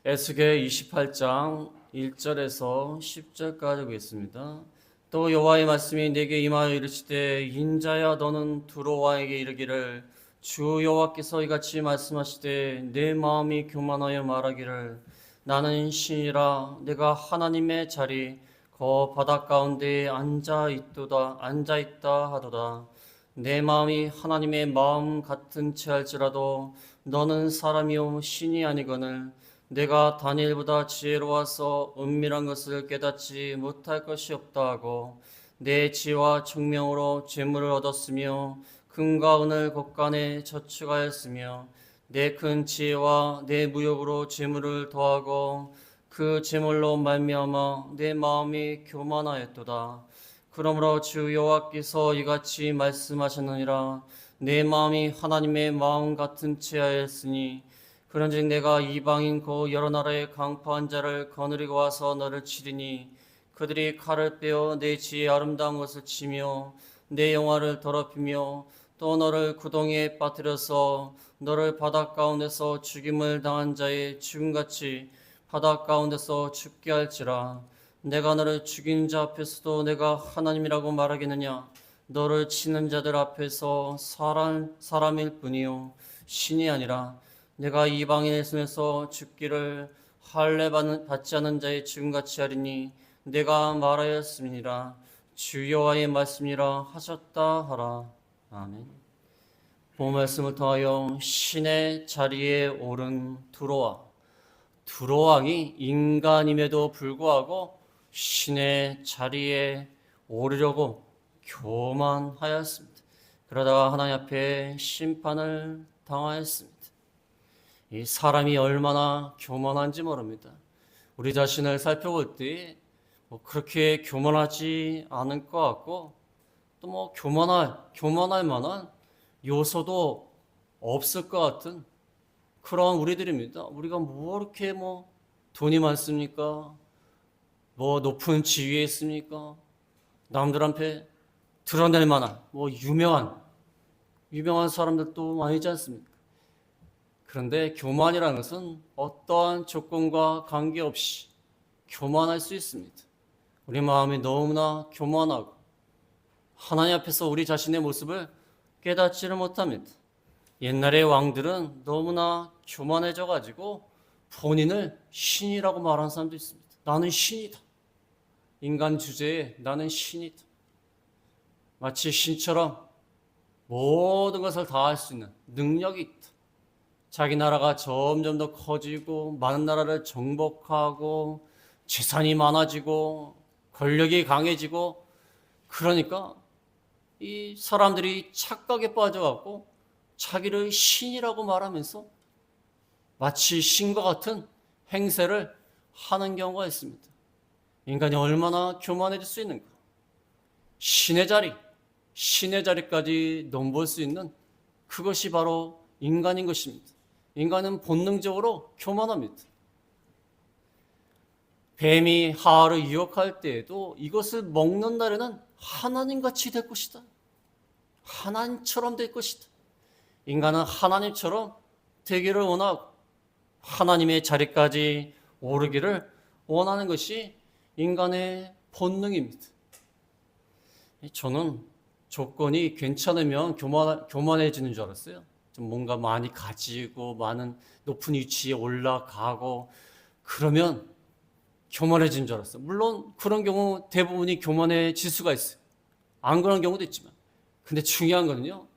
에스겔 28장 1절에서 10절까지 보겠습니다. 또 여호와의 말씀이 내게 임하여 이르시되 인자야 너는 두로 왕에게 이르기를 주 여호와께서 이같이 말씀하시되 내 마음이 교만하여 말하기를 나는 신이라 내가 하나님의 자리 거 바닷 가운데 앉아 있다 하도다. 내 마음이 하나님의 마음 같은 체할지라도 너는 사람이요 신이 아니거늘 내가 다니엘보다 지혜로워서 은밀한 것을 깨닫지 못할 것이 없다 하고 내 지혜와 총명으로 재물을 얻었으며 금과 은을 곳간에 저축하였으며 내 큰 지혜와 내 무역으로 재물을 더하고 그 재물로 말미암아 내 마음이 교만하였도다. 그러므로 주 여호와께서 이같이 말씀하셨느니라. 내 마음이 하나님의 마음 같은 체하였으니 그런즉 내가 이방인 그 여러 나라의 강포한 자를 거느리고 와서 너를 치리니 그들이 칼을 빼어 내 지혜의 아름다운 것을 치며 내 영화를 더럽히며 또 너를 구덩이에 빠뜨려서 너를 바닷 가운데서 죽임을 당한 자의 죽음같이 바닷 가운데서 죽게 할지라. 내가 너를 죽인 자 앞에서도 내가 하나님이라고 말하겠느냐? 너를 치는 자들 앞에서 사람일 뿐이요 신이 아니라 내가 이방인의 손에서 죽기를 할례 받지 않은 자의 죽음같이 하리니 내가 말하였음이니라. 주 여호와의 말씀이라 하셨다 하라. 아멘. 본 말씀을 통하여 신의 자리에 오른 두로왕이 인간임에도 불구하고 신의 자리에 오르려고 교만하였습니다. 그러다가 하나님 앞에 심판을 당하였습니다. 이 사람이 얼마나 교만한지 모릅니다. 우리 자신을 살펴볼 때 그렇게 교만하지 않을 것 같고 또 교만할 만한 요소도 없을 것 같은 그런 우리들입니다. 우리가 이렇게 돈이 많습니까? 높은 지위에 있습니까? 남들한테 드러낼 만한 유명한 사람들도 많이지 않습니까? 그런데 교만이라는 것은 어떠한 조건과 관계없이 교만할 수 있습니다. 우리 마음이 너무나 교만하고 하나님 앞에서 우리 자신의 모습을 깨닫지를 못합니다. 옛날의 왕들은 너무나 교만해져가지고 본인을 신이라고 말하는 사람도 있습니다. 나는 신이다. 인간 주제에 나는 신이다. 마치 신처럼 모든 것을 다 할 수 있는 능력이 있다. 자기 나라가 점점 더 커지고 많은 나라를 정복하고 재산이 많아지고 권력이 강해지고 그러니까 이 사람들이 착각에 빠져갖고 자기를 신이라고 말하면서 마치 신과 같은 행세를 하는 경우가 있습니다. 인간이 얼마나 교만해질 수 있는가? 신의 자리까지 넘볼 수 있는 그것이 바로 인간인 것입니다. 인간은 본능적으로 교만합니다. 뱀이 하와를 유혹할 때에도 이것을 먹는 날에는 하나님같이 될 것이다. 하나님처럼 될 것이다. 인간은 하나님처럼 되기를 원하고 하나님의 자리까지 오르기를 원하는 것이 인간의 본능입니다. 저는 조건이 괜찮으면 교만해지는 줄 알았어요. 좀 뭔가 많이 가지고 많은 높은 위치에 올라가고 그러면 교만해지는 줄 알았어요. 물론 그런 경우 대부분이 교만해질 수가 있어요. 안 그런 경우도 있지만. 근데 중요한 거는요.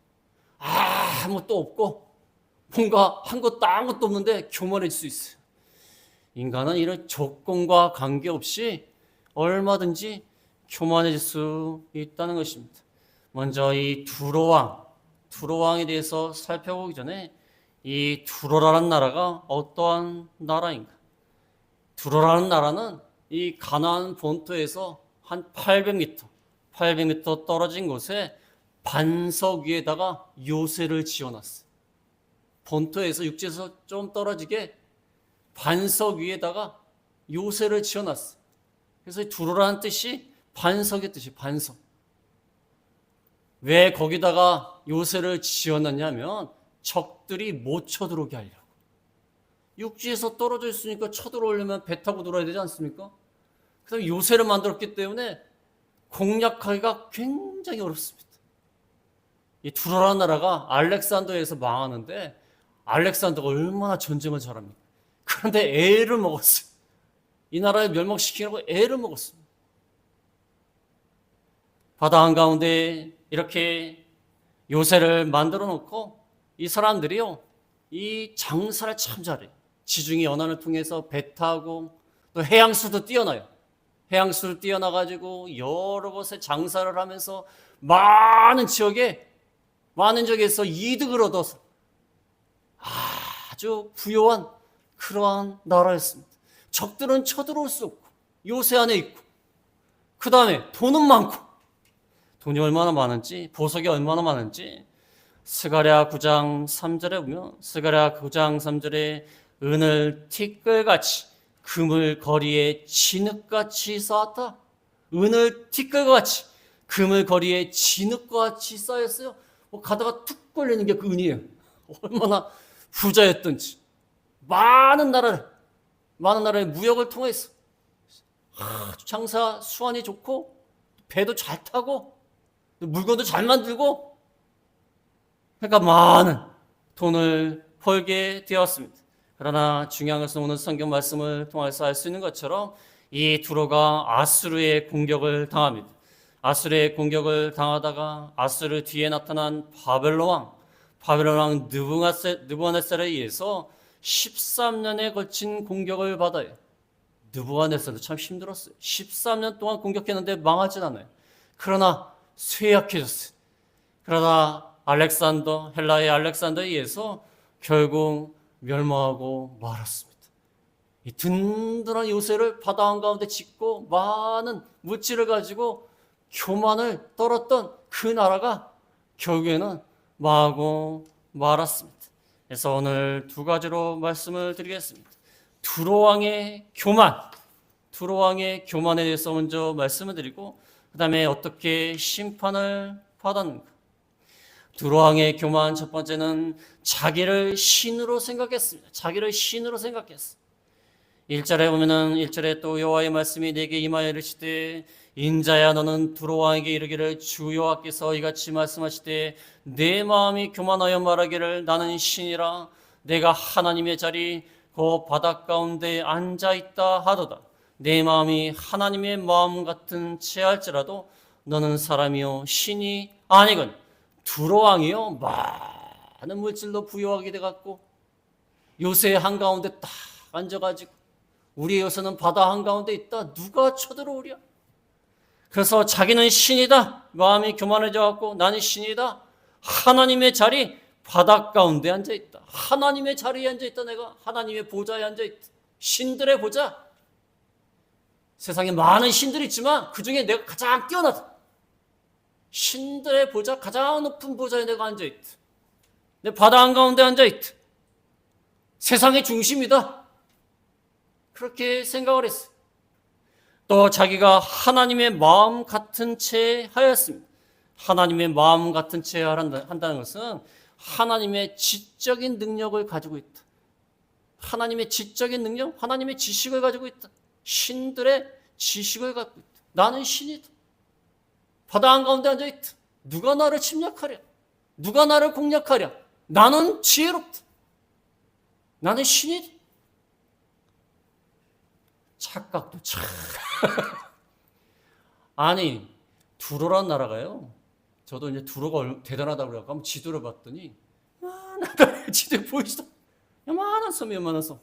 아무것도 없고 뭔가 한 것도 아무것도 없는데 교만해질 수 있어요. 인간은 이런 조건과 관계없이 얼마든지 교만해질 수 있다는 것입니다. 먼저 이 두로왕에 대해서 살펴보기 전에 이 두로라는 나라가 어떠한 나라인가? 두로라는 나라는 이 가나안 본토에서 한 800m 떨어진 곳에 반석 위에다가 요새를 지어놨어요. 본토에서 육지에서 좀 떨어지게 반석 위에다가 요새를 지어놨어요. 그래서 두로라는 뜻이 반석의 뜻이 반석. 왜 거기다가 요새를 지어놨냐면 적들이 못 쳐들어오게 하려고. 육지에서 떨어져 있으니까 쳐들어오려면 배 타고 들어야 되지 않습니까? 그 다음에 요새를 만들었기 때문에 공략하기가 굉장히 어렵습니다. 이 두로라는 나라가 알렉산더에서 망하는데 알렉산더가 얼마나 전쟁을 잘합니까? 그런데 애를 먹었어요. 이 나라를 멸망시키려고 애를 먹었습니다. 바다 한가운데 이렇게 요새를 만들어 놓고 이 사람들이요, 이 장사를 참 잘해요. 지중해 연안을 통해서 배 타고 또 해양수도 뛰어나요. 해양수를 뛰어나가지고 여러 곳에 장사를 하면서 많은 지역에서 이득을 얻어서 아주 부유한 그러한 나라였습니다. 적들은 쳐들어올 수 없고 요새 안에 있고, 그 다음에 돈은 많고, 돈이 얼마나 많은지, 보석이 얼마나 많은지 스가랴 9장 3절에 보면, 스가랴 9장 3절에 은을 티끌같이 금을 거리에 진흙같이 쌓았다. 은을 티끌같이 금을 거리에 진흙같이 쌓였어요. 가다가 툭 걸리는 게 그 은이에요. 얼마나 부자였던지. 많은 나라의 무역을 통해서 아주 장사 수완이 좋고, 배도 잘 타고, 물건도 잘 만들고, 그러니까 많은 돈을 벌게 되었습니다. 그러나 중요한 것은 오늘 성경 말씀을 통해서 알 수 있는 것처럼 이 두로가 아수르의 공격을 당합니다. 아수르의 공격을 당하다가 아수르 뒤에 나타난 바벨론 왕 느부갓네살에 의해서 13년에 걸친 공격을 받아요. 느부갓네살도 참 힘들었어요. 13년 동안 공격했는데 망하진 않아요. 그러나 쇠약해졌어요. 그러나 헬라의 알렉산더에 의해서 결국 멸망하고 말았습니다. 이 든든한 요새를 바다 한가운데 짓고 많은 물질을 가지고 교만을 떨었던 그 나라가 결국에는 망하고 말았습니다. 그래서 오늘 두 가지로 말씀을 드리겠습니다. 두로 왕의 교만에 대해서 먼저 말씀을 드리고, 그 다음에 어떻게 심판을 받았는가. 두로 왕의 교만, 첫 번째는 자기를 신으로 생각했습니다. 자기를 신으로 생각했어. 1절에 보면은 1절에 또 여호와의 말씀이 내게 임하여 이르시되, 인자야 너는 두로 왕에게 이르기를 주 여호와께서 이같이 말씀하시되, 내 마음이 교만하여 말하기를 나는 신이라, 내가 하나님의 자리 그 바닷 가운데 앉아 있다 하도다. 내 마음이 하나님의 마음 같은 체할지라도 너는 사람이요 신이 아니거든. 두로 왕이요 많은 물질로 부유하게 돼갖고 요새 한가운데 딱 앉아가지고, 우리 요새는 바다 한가운데 있다, 누가 쳐들어오랴. 그래서 자기는 신이다, 마음이 교만해져갖고 나는 신이다, 하나님의 자리 바닷 가운데 앉아있다, 하나님의 자리에 앉아있다, 내가 하나님의 보좌에 앉아있다, 신들의 보좌. 세상에 많은 신들이 있지만 그 중에 내가 가장 뛰어나다, 신들의 보좌, 가장 높은 보좌에 내가 앉아있다, 내 바다 한가운데 앉아있다, 세상의 중심이다, 그렇게 생각을 했어요. 또 자기가 하나님의 마음 같은 채 하였습니다. 하나님의 마음 같은 채 한다는 것은 하나님의 지적인 능력을 가지고 있다. 하나님의 지적인 능력, 하나님의 지식을 가지고 있다. 신들의 지식을 갖고 있다. 나는 신이다. 바다 한가운데 앉아있다. 누가 나를 침략하랴? 누가 나를 공략하랴? 나는 지혜롭다. 나는 신이다. 착각도 참. 아니, 두로란 나라가요. 저도 이제 두로가 대단하다고 그래서 한번 지도를 봤더니, 지도에 보이시죠? 요만한 섬이 요만한 섬.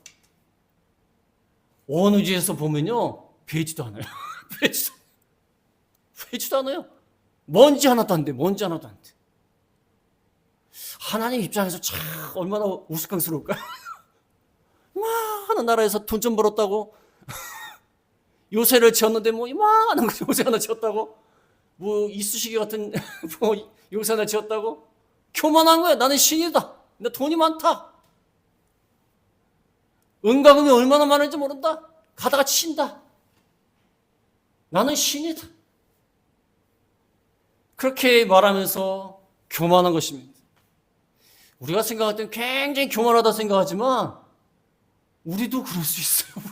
어느 지에서 보면요, 베지도 않아요. 베지도 않아요. 먼지 하나도 안 돼, 먼지 하나도 안 돼. 하나님 입장에서 참 얼마나 우스꽝스러울까요? 이만한 나라에서 돈 좀 벌었다고 요새를 지었는데 뭐 이만한 요새 하나 지었다고, 뭐 이쑤시개 같은 뭐 요새 하나 지었다고 교만한 거야. 나는 신이다. 나 돈이 많다. 은과 금이 얼마나 많은지 모른다. 가다가 친다. 나는 신이다. 그렇게 말하면서 교만한 것입니다. 우리가 생각할 때는 굉장히 교만하다 생각하지만 우리도 그럴 수 있어요.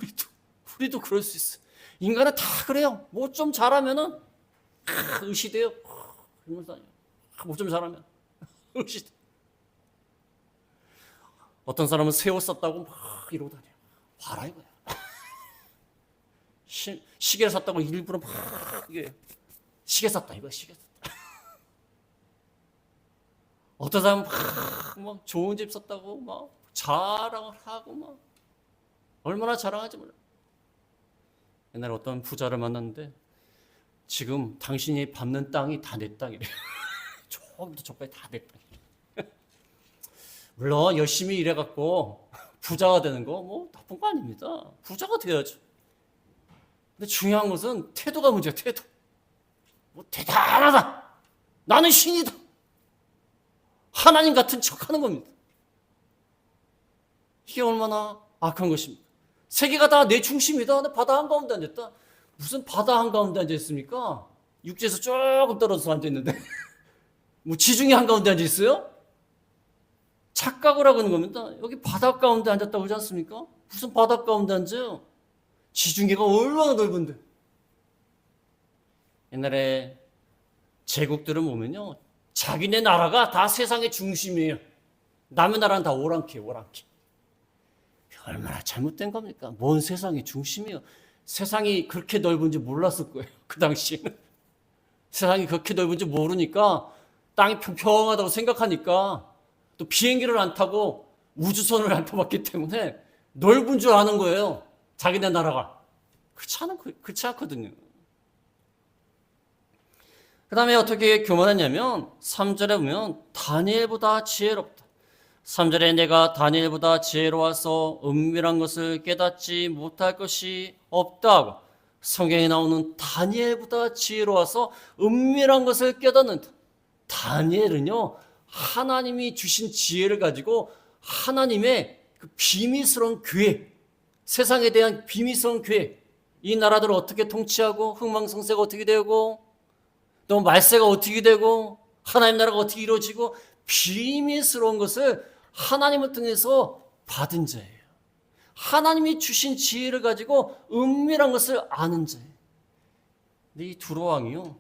우리도 그럴 수 있어요. 인간은 다 그래요. 뭐 좀 잘하면은 의시돼요. 뭐 좀 잘하면 의시돼. 어떤 사람은 새 옷 샀다고 막 이러고 다녀요. 봐라 이거야. 시계를 샀다고 일부러 막 이게 시계 샀다 이거 시계 샀다. 어떤 사람은 막 좋은 집 샀다고 막 자랑을 하고 막 얼마나 자랑하지 몰라. 옛날에 어떤 부자를 만났는데 지금 당신이 밟는 땅이 다 내 땅이래요. 저부터 저까지 다 내 땅이래요. 물론 열심히 일해갖고 부자가 되는 거 뭐 나쁜 거 아닙니다. 부자가 돼야죠. 근데 중요한 것은 태도가 문제야. 태도. 뭐 대단하다. 나는 신이다. 하나님 같은 척하는 겁니다. 이게 얼마나 악한 것입니까? 세계가 다 내 중심이다. 근데 바다 한가운데 앉았다. 무슨 바다 한가운데 앉아있습니까? 육지에서 조금 떨어져서 앉아있는데 뭐 지중해 한가운데 앉아있어요? 착각을 하고 있는 겁니다. 여기 바다 가운데 앉았다고 그러지 않습니까? 무슨 바다 가운데 앉아요? 지중해가 얼마나 넓은데. 옛날에 제국들을 보면요, 자기네 나라가 다 세상의 중심이에요. 남의 나라는 다 오랑캐. 얼마나 잘못된 겁니까? 뭔 세상의 중심이요? 세상이 그렇게 넓은지 몰랐을 거예요. 그 당시에는. 세상이 그렇게 넓은지 모르니까 땅이 평평하다고 생각하니까 또 비행기를 안 타고 우주선을 안 타봤기 때문에 넓은 줄 아는 거예요. 자기네 나라가. 그렇지 않거든요. 그 다음에 어떻게 교만했냐면 3절에 보면 다니엘보다 지혜롭다. 3절에 내가 다니엘보다 지혜로워서 은밀한 것을 깨닫지 못할 것이 없다고 성경에 나오는 다니엘보다 지혜로워서 은밀한 것을 깨닫는다. 다니엘은요, 하나님이 주신 지혜를 가지고 하나님의 그 비밀스러운 계획, 세상에 대한 비밀스러운 계획, 이 나라들을 어떻게 통치하고 흥망성쇠가 어떻게 되고 또 말세가 어떻게 되고 하나님 나라가 어떻게 이루어지고 비밀스러운 것을 하나님을 통해서 받은 자예요. 하나님이 주신 지혜를 가지고 은밀한 것을 아는 자예요. 근데 이 두로 왕이요,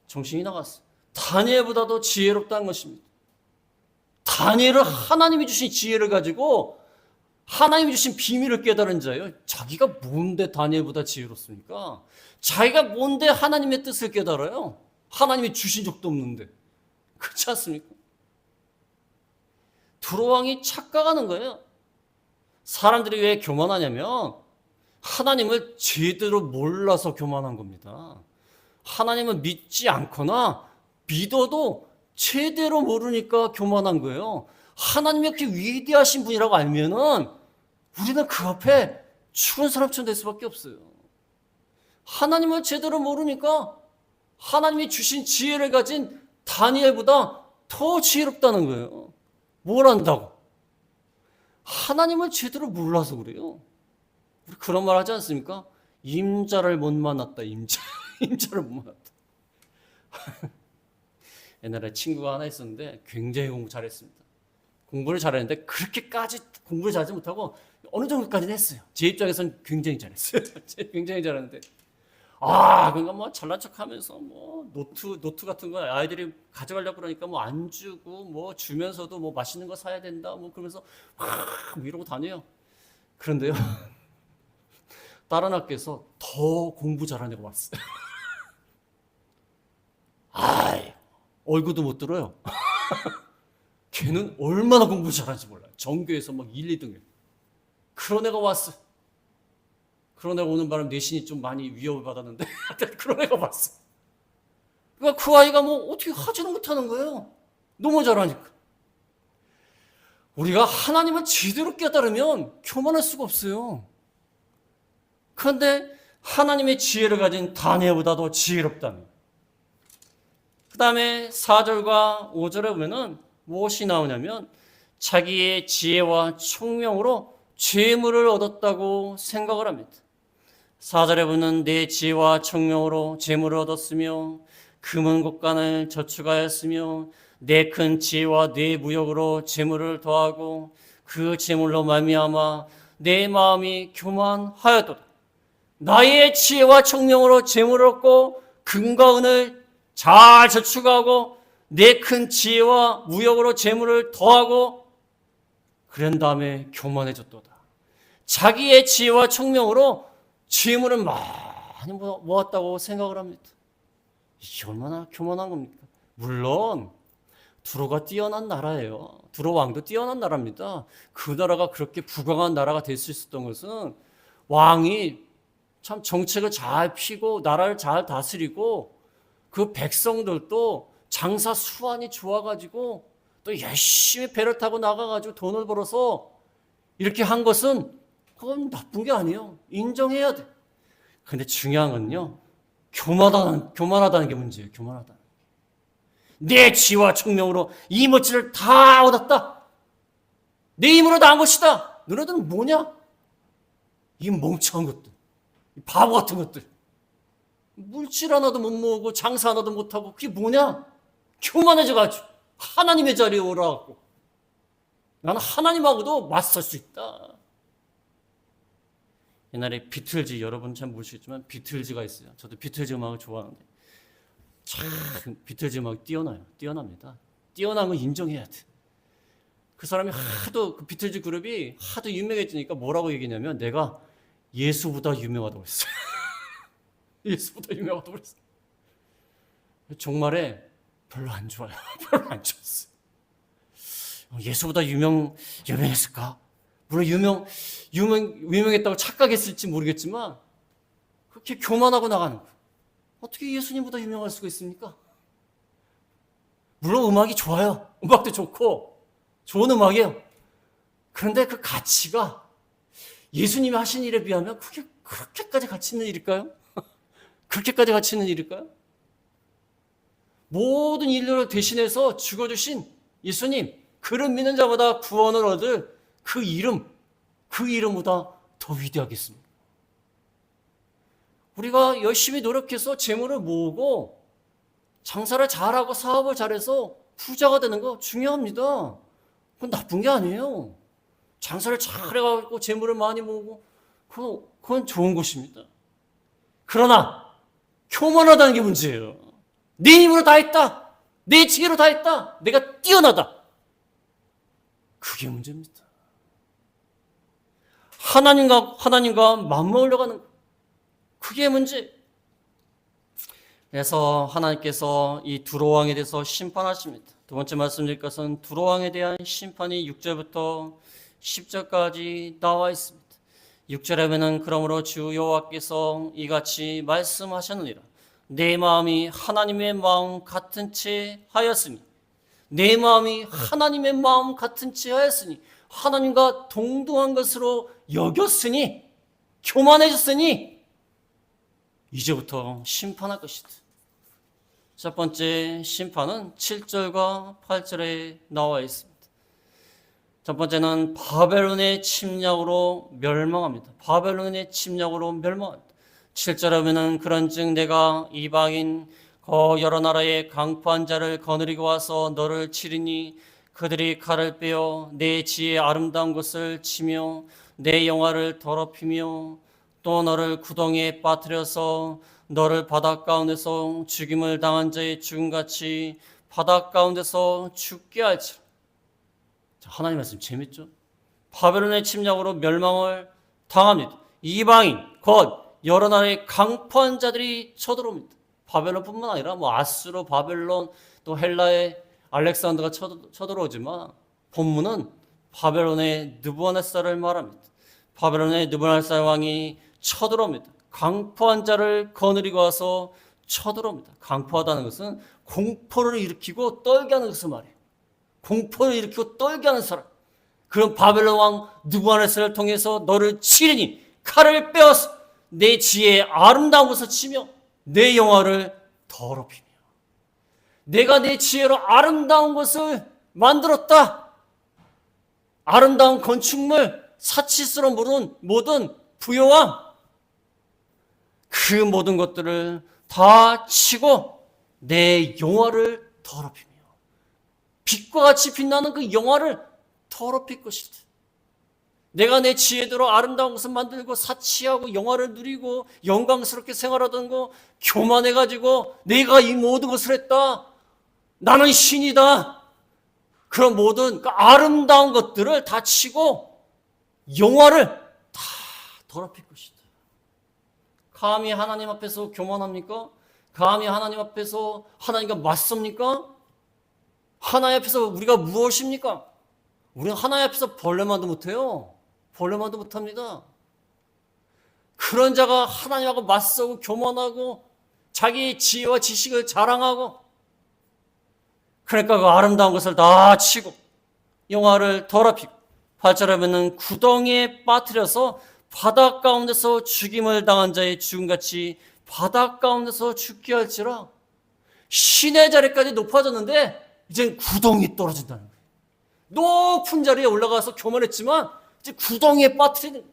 정신이 나갔어요. 다니엘보다도 지혜롭다는 것입니다. 다니엘은 하나님이 주신 지혜를 가지고 하나님이 주신 비밀을 깨달은 자예요. 자기가 뭔데 다니엘보다 지혜롭습니까? 자기가 뭔데 하나님의 뜻을 깨달아요? 하나님이 주신 적도 없는데. 그렇지 않습니까? 두로 왕이 착각하는 거예요. 사람들이 왜 교만하냐면 하나님을 제대로 몰라서 교만한 겁니다. 하나님을 믿지 않거나 믿어도 제대로 모르니까 교만한 거예요. 하나님이 그렇게 위대하신 분이라고 알면은 우리는 그 앞에 죽은 사람처럼 될 수밖에 없어요. 하나님을 제대로 모르니까 하나님이 주신 지혜를 가진 다니엘보다 더 지혜롭다는 거예요. 뭘 안다고? 하나님을 제대로 몰라서 그래요. 우리 그런 말 하지 않습니까? 임자를 못 만났다. 임자를 못 만났다. 옛날에 친구가 하나 있었는데 굉장히 공부 잘했습니다. 공부를 잘했는데 그렇게까지 공부를 잘하지 못하고 어느 정도까지는 했어요. 제 입장에서는 굉장히 잘했어요. 굉장히 잘했는데 그러니까 뭐 잘난 척하면서 뭐 노트 같은 거 아이들이 가져가려고 그러니까 뭐 안 주고 뭐 주면서도 뭐 맛있는 거 사야 된다 뭐 그러면서 막 이러고 다녀요. 그런데요, 다른 학교에서 더 공부 잘하는 애가 왔어요. 얼굴도 못 들어요. 걔는 얼마나 공부 잘하는지 몰라요. 전교에서 막 1, 2등이에요. 그런 애가 왔어요. 그런 애가 오는 바람 내신이 좀 많이 위협을 받았는데 그런 애가 왔어. 그러니까 그 아이가 뭐 어떻게 하지는 못하는 거예요. 너무 잘하니까. 우리가 하나님을 제대로 깨달으면 교만할 수가 없어요. 그런데 하나님의 지혜를 가진 다니엘보다도 지혜롭다는. 그 다음에 4절과 5절에 보면은 무엇이 나오냐면 자기의 지혜와 총명으로 재물을 얻었다고 생각을 합니다. 4절에 보면 내 지혜와 총명으로 재물을 얻었으며 금은 곳간을 저축하였으며 내 큰 지혜와 내 무역으로 재물을 더하고 그 재물로 말미암아 내 마음이 교만하였도다. 나의 지혜와 청명으로 재물을 얻고 금과 은을 잘 저축하고 내 큰 지혜와 무역으로 재물을 더하고 그런 다음에 교만해졌도다. 자기의 지혜와 청명으로 재물을 많이 모았다고 생각을 합니다. 이게 얼마나 교만한 겁니까? 물론 두로가 뛰어난 나라예요. 두로 왕도 뛰어난 나라입니다. 그 나라가 그렇게 부강한 나라가 될 수 있었던 것은 왕이 참 정책을 잘 피고 나라를 잘 다스리고 그 백성들도 장사 수완이 좋아가지고 또 열심히 배를 타고 나가가지고 돈을 벌어서 이렇게 한 것은 그건 나쁜 게 아니에요. 인정해야 돼. 근데 중요한 건요, 교만하다는 게 문제예요. 교만하다. 내 지와 청명으로 이 멋지를 다 얻었다. 내 힘으로 다 한 것이다. 너네들은 뭐냐? 이 멍청한 것들, 이 바보 같은 것들, 물질 하나도 못 모으고 장사 하나도 못하고 그게 뭐냐? 교만해져가지고 하나님의 자리에 오라고. 나는 하나님하고도 맞설 수 있다. 옛날에 비틀즈, 여러분 참 모르시겠지만 비틀즈가 있어요. 저도 비틀즈 음악을 좋아하는데 참 비틀즈 음악이 뛰어납니다. 뛰어난 건 인정해야 돼. 그 사람이 하도, 그 비틀즈 그룹이 하도 유명해지니까 뭐라고 얘기냐면 내가 예수보다 유명하다고 했어요. 예수보다 유명하다고 했어요. 정말에 별로 안 좋아요. 별로 안 좋았어요. 예수보다 유명했을까? 물론 유명했다고 착각했을지 모르겠지만 그렇게 교만하고 나가는 거예요. 어떻게 예수님보다 유명할 수가 있습니까? 물론 음악이 좋아요. 음악도 좋고 좋은 음악이에요. 그런데 그 가치가 예수님이 하신 일에 비하면 그게 그렇게까지 가치 있는 일일까요? 그렇게까지 가치 있는 일일까요? 모든 인류를 대신해서 죽어주신 예수님, 그를 믿는 자마다 구원을 얻을 그 이름보다 더 위대하겠습니다. 우리가 열심히 노력해서 재물을 모으고 장사를 잘하고 사업을 잘해서 부자가 되는 거 중요합니다. 그건 나쁜 게 아니에요. 장사를 잘해가지고 재물을 많이 모으고 그건 좋은 것입니다. 그러나 교만하다는 게 문제예요. 내 힘으로 다 했다. 내 지혜로 다 했다. 내가 뛰어나다. 그게 문제입니다. 하나님과 맞먹으려고 하는 거. 그게 문제. 그래서 하나님께서 이 두로 왕에 대해서 심판하십니다. 두 번째 말씀드릴 것은 두로 왕에 대한 심판이 6절부터 10절까지 나와 있습니다. 6절에 보면 그러므로 주 여호와께서 이같이 말씀하셨느니라. 내 마음이 하나님의 마음 같은 채 하였으니 내 마음이 하나님의 마음 같은 채 하였으니 하나님과 동등한 것으로 여겼으니 교만해졌으니 이제부터 심판할 것이다. 첫 번째 심판은 7절과 8절에 나와 있습니다. 첫 번째는 바벨론의 침략으로 멸망합니다. 바벨론의 침략으로 멸망합니다. 7절에 보면 그런즉 내가 이방인 여러 나라의 강포한 자를 거느리고 와서 너를 치리니 그들이 칼을 빼어 내 지혜의 아름다운 것을 치며 내 영화를 더럽히며 또 너를 구덩이에 빠뜨려서 너를 바닷 가운데서 죽임을 당한 자의 죽음같이 바닷 가운데서 죽게 할지라. 하나님 말씀 재밌죠? 바벨론의 침략으로 멸망을 당합니다. 이방인 곧 여러 나라의 강포한 자들이 쳐들어옵니다. 바벨론뿐만 아니라 아수르, 바벨론, 또 헬라의 알렉산더가 쳐들어오지만 본문은 바벨론의 느부갓네살을 말합니다. 바벨론의 느부갓네살 왕이 쳐들어옵니다. 강포한 자를 거느리고 와서 쳐들어옵니다. 강포하다는 것은 공포를 일으키고 떨게 하는 것을 말해요. 공포를 일으키고 떨게 하는 사람. 그런 바벨론 왕 느부갓네살을 통해서 너를 치리니 칼을 빼어서 내 지혜의 아름다운 것을 치며 내 영화를 더럽히며 내가 내 지혜로 아름다운 것을 만들었다. 아름다운 건축물, 사치스러운 모든 부요함, 그 모든 것들을 다 치고 내 영화를 더럽히며 빛과 같이 빛나는 그 영화를 더럽힐 것이다. 내가 내 지혜대로 아름다운 것을 만들고 사치하고 영화를 누리고 영광스럽게 생활하던 거 교만해가지고 내가 이 모든 것을 했다. 나는 신이다. 그런 모든 그 아름다운 것들을 다 치고 영화를 다 더럽힐 것이다. 감히 하나님 앞에서 교만합니까? 감히 하나님 앞에서 하나님과 맞섭니까? 하나님 앞에서 우리가 무엇입니까? 우리는 하나님 앞에서 벌레만도 못해요. 벌레만도 못합니다. 그런 자가 하나님하고 맞서고 교만하고 자기 지혜와 지식을 자랑하고 그러니까 그 아름다운 것을 다 치고 영화를 더럽히고 8절에 보면 구덩이에 빠뜨려서 바다 가운데서 죽임을 당한 자의 죽음같이 바다 가운데서 죽게 할지라. 신의 자리까지 높아졌는데 이젠 구덩이에 떨어진다는 거예요. 높은 자리에 올라가서 교만했지만 이제 구덩이에 빠뜨리는.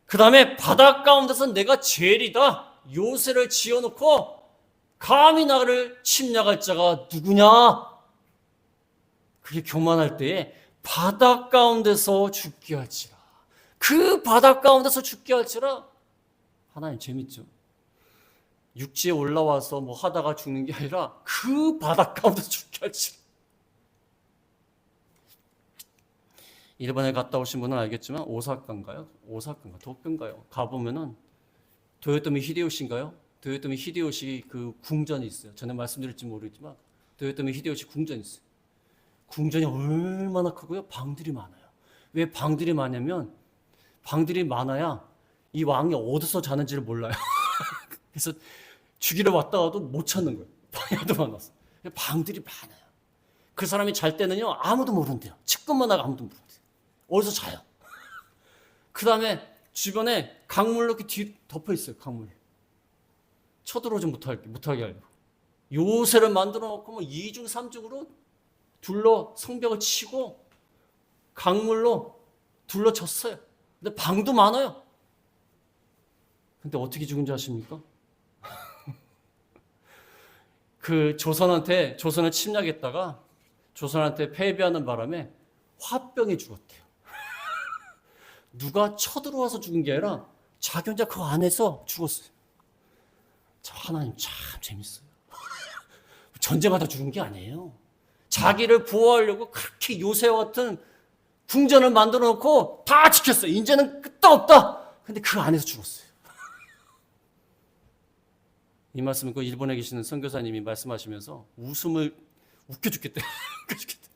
그 다음에 바다 가운데서 내가 죄리다 요새를 지어놓고 감히 나를 침략할 자가 누구냐? 그게 교만할 때에 바다 가운데서 죽게 할지라. 그 바다 가운데서 죽게 할지라. 하나님 재밌죠? 육지에 올라와서 뭐 하다가 죽는 게 아니라 그 바다 가운데서 죽게 할지라. 일본에 갔다 오신 분은 알겠지만 오사카인가요? 도쿄인가요? 가보면은 도요토미 히데요시인가요? 도요토미 히데요시 그 궁전이 있어요. 전에 말씀드릴지 모르겠지만 도요토미 히데요시 궁전이 있어요. 궁전이 얼마나 크고요? 방들이 많아요. 왜 방들이 많냐면 방들이 많아야 이 왕이 어디서 자는지를 몰라요. 그래서 죽이러 왔다가도 못 찾는 거예요. 방이 하도 많아서. 방들이 많아요. 그 사람이 잘 때는요 아무도 모른대요. 측근만 하고 아무도 모른대요. 어디서 자요. 그 다음에 주변에 강물로 이렇게 뒤 덮어 있어요. 강물. 쳐들어오지 못하게 하려고. 요새를 만들어 놓고 뭐 2중 3중으로 둘러 성벽을 치고 강물로 둘러쳤어요. 근데 방도 많아요. 근데 어떻게 죽은 줄 아십니까? 그 조선을 침략했다가 조선한테 패배하는 바람에 화병에 죽었대요. 누가 쳐들어와서 죽은 게 아니라 자기 혼자 그 안에서 죽었어요. 저 하나님 참 재밌어요. 전쟁하다 죽은 게 아니에요. 자기를 보호하려고 그렇게 요새와 같은 궁전을 만들어 놓고 다 지켰어요. 이제는 끝도 없다. 근데 그 안에서 죽었어요. 이 말씀은 그 일본에 계시는 선교사님이 말씀하시면서 웃음을 웃겨 죽겠대. 웃겨 죽겠대.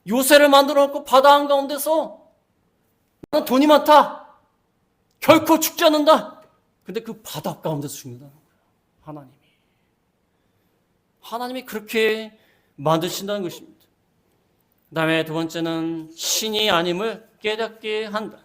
요새를 만들어 놓고 바다 한가운데서 나는 돈이 많다. 결코 죽지 않는다. 근데 그 바다 가운데서 죽는다는 거예요. 하나님이 그렇게 만드신다는 것입니다. 그 다음에 두 번째는 신이 아님을 깨닫게 한다.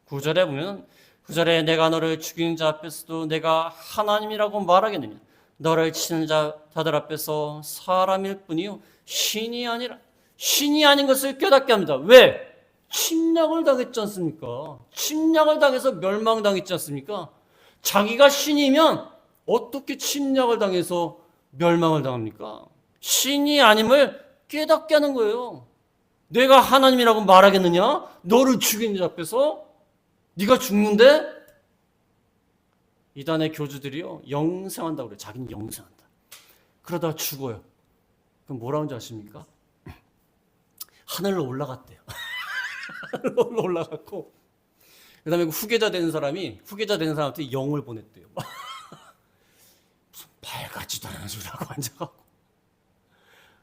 9절에 보면 9절에 내가 너를 죽이는 자 앞에서도 내가 하나님이라고 말하겠느냐. 너를 치는 자들 앞에서 사람일 뿐이요 신이 아니라. 신이 아닌 것을 깨닫게 합니다. 왜? 침략을 당했지 않습니까? 침략을 당해서 멸망당했지 않습니까? 자기가 신이면 어떻게 침략을 당해서 멸망을 당합니까? 신이 아님을 깨닫게 하는 거예요. 내가 하나님이라고 말하겠느냐? 너를 죽이는 자 앞에서 네가 죽는데? 이단의 교주들이요 영생한다고 그래요. 자기는 영생한다. 그러다 죽어요. 그럼 뭐라고 하는지 아십니까? 하늘로 올라갔대요. 하늘로 올라갔고 그 다음에 후계자 되는 사람한테 영을 보냈대요. 무슨 말 같지도 않은 소리라고 앉아갖고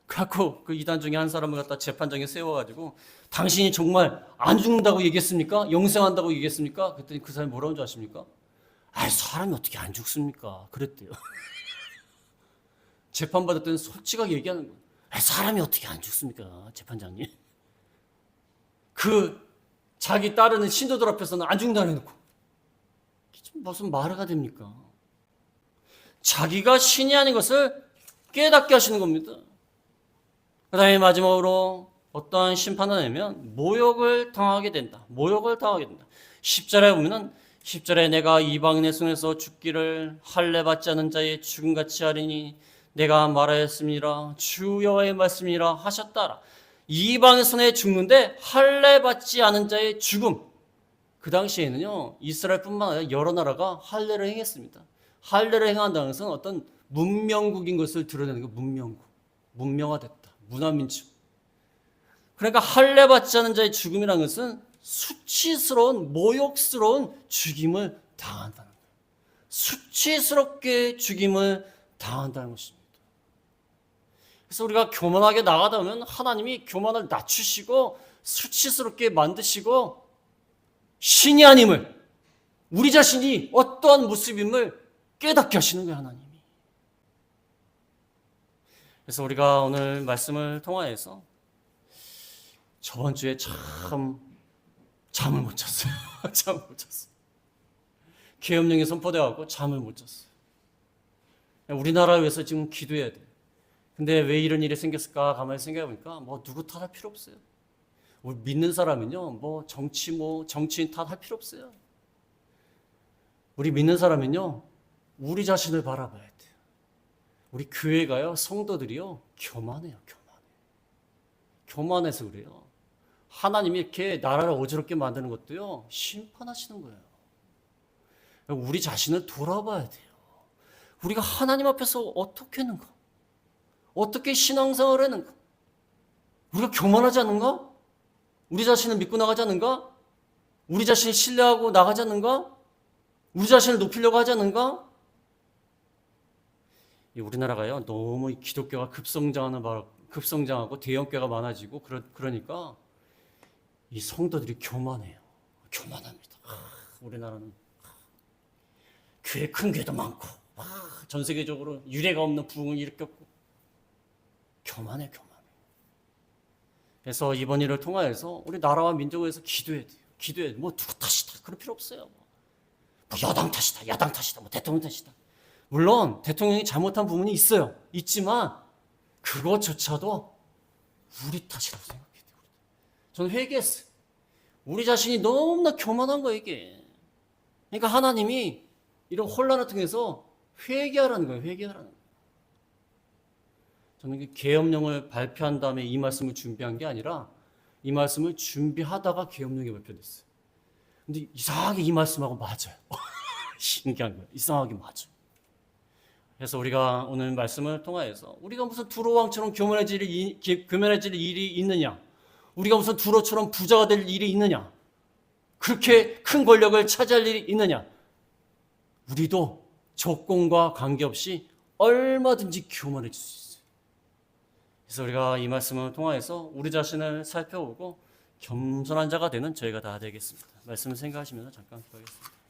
그래갖고 그 이단 중에 한 사람을 갖다 재판장에 세워가지고 당신이 정말 안 죽는다고 얘기했습니까? 영생한다고 얘기했습니까? 그랬더니 그 사람이 뭐라고 하는지 아십니까? 사람이 어떻게 안 죽습니까? 그랬대요. 재판받을 때는 솔직하게 얘기하는 거예요. 사람이 어떻게 안 죽습니까? 재판장님. 그 자기 따르는 신도들 앞에서는 안 죽는다 해놓고 무슨 말해가 됩니까? 자기가 신이 아닌 것을 깨닫게 하시는 겁니다. 그 다음에 마지막으로 어떠한 심판을 내면 모욕을 당하게 된다. 10절에 보면은 10절에 내가 이방인의 손에서 죽기를 할례 받지 않은 자의 죽음같이 하리니 내가 말하였습니다. 주 여호와의 말씀이라 하셨다라. 이방의 손에 죽는데 할례 받지 않은 자의 죽음. 그 당시에는요, 이스라엘뿐만 아니라 여러 나라가 할례를 행했습니다. 할례를 행한다는 것은 어떤 문명국인 것을 드러내는 게 문명국. 문명화됐다. 문화민족. 그러니까 할례 받지 않은 자의 죽음이라는 것은 수치스러운, 모욕스러운 죽임을 당한다는 거예요. 수치스럽게 죽임을 당한다는 것입니다. 그래서 우리가 교만하게 나가다 보면 하나님이 교만을 낮추시고 수치스럽게 만드시고 신이 아님을, 우리 자신이 어떠한 모습임을 깨닫게 하시는 거예요, 하나님이. 그래서 우리가 오늘 말씀을 통하여서 저번 주에 참 잠을 못 잤어요. 잠을 못 잤어요. 계엄령이 선포되어갖고 잠을 못 잤어요. 우리나라를 위해서 지금 기도해야 돼요. 근데 왜 이런 일이 생겼을까 가만히 생각해보니까 뭐 누구 탓할 필요 없어요. 우리 믿는 사람은요, 정치인 탓할 필요 없어요. 우리 믿는 사람은요, 우리 자신을 바라봐야 돼요. 우리 교회가요, 성도들이요, 교만해요. 교만해서 그래요. 하나님이 이렇게 나라를 어지럽게 만드는 것도요, 심판하시는 거예요. 우리 자신을 돌아봐야 돼요. 우리가 하나님 앞에서 어떻게 했는가? 어떻게 신앙생활을 했는가? 우리가 교만하지 않는가? 우리 자신을 믿고 나가지 않는가? 우리 자신을 신뢰하고 나가지 않는가? 우리 자신을 높이려고 하지 않는가? 우리나라가요, 너무 기독교가 급성장하고 대형교회가 많아지고 그러니까 이 성도들이 교만해요. 교만합니다. 우리나라는 교회 큰 교회도 많고 전 세계적으로 유례가 없는 부흥을 일으켰고 교만해. 그래서 이번 일을 통하여서 우리 나라와 민족을 위해서 기도해야 돼요. 기도해야 돼요. 뭐 누구 탓이다 그럴 필요 없어요. 뭐 여당 탓이다, 야당 탓이다, 뭐 대통령 탓이다. 물론 대통령이 잘못한 부분이 있어요. 있지만 그것조차도 우리 탓이라고 생각해요. 저는 회개했어요. 우리 자신이 너무나 교만한 거예요, 이게. 그러니까 하나님이 이런 혼란을 통해서 회개하라는 거예요. 회개하라는 거예요. 저는 계엄령을 발표한 다음에 이 말씀을 준비한 게 아니라 이 말씀을 준비하다가 계엄령이 발표됐어요. 근데 이상하게 이 말씀하고 맞아요. 신기한 거예요. 이상하게 맞아요. 그래서 우리가 오늘 말씀을 통하여서 우리가 무슨 두로왕처럼 교만해질 일이 있느냐? 우리가 무슨 두로처럼 부자가 될 일이 있느냐? 그렇게 큰 권력을 차지할 일이 있느냐? 우리도 조건과 관계없이 얼마든지 교만해질 수 있어요. 그래서 우리가 이 말씀을 통하여서 우리 자신을 살펴보고 겸손한 자가 되는 저희가 다 되겠습니다. 말씀을 생각하시면서 잠깐 기도하겠습니다.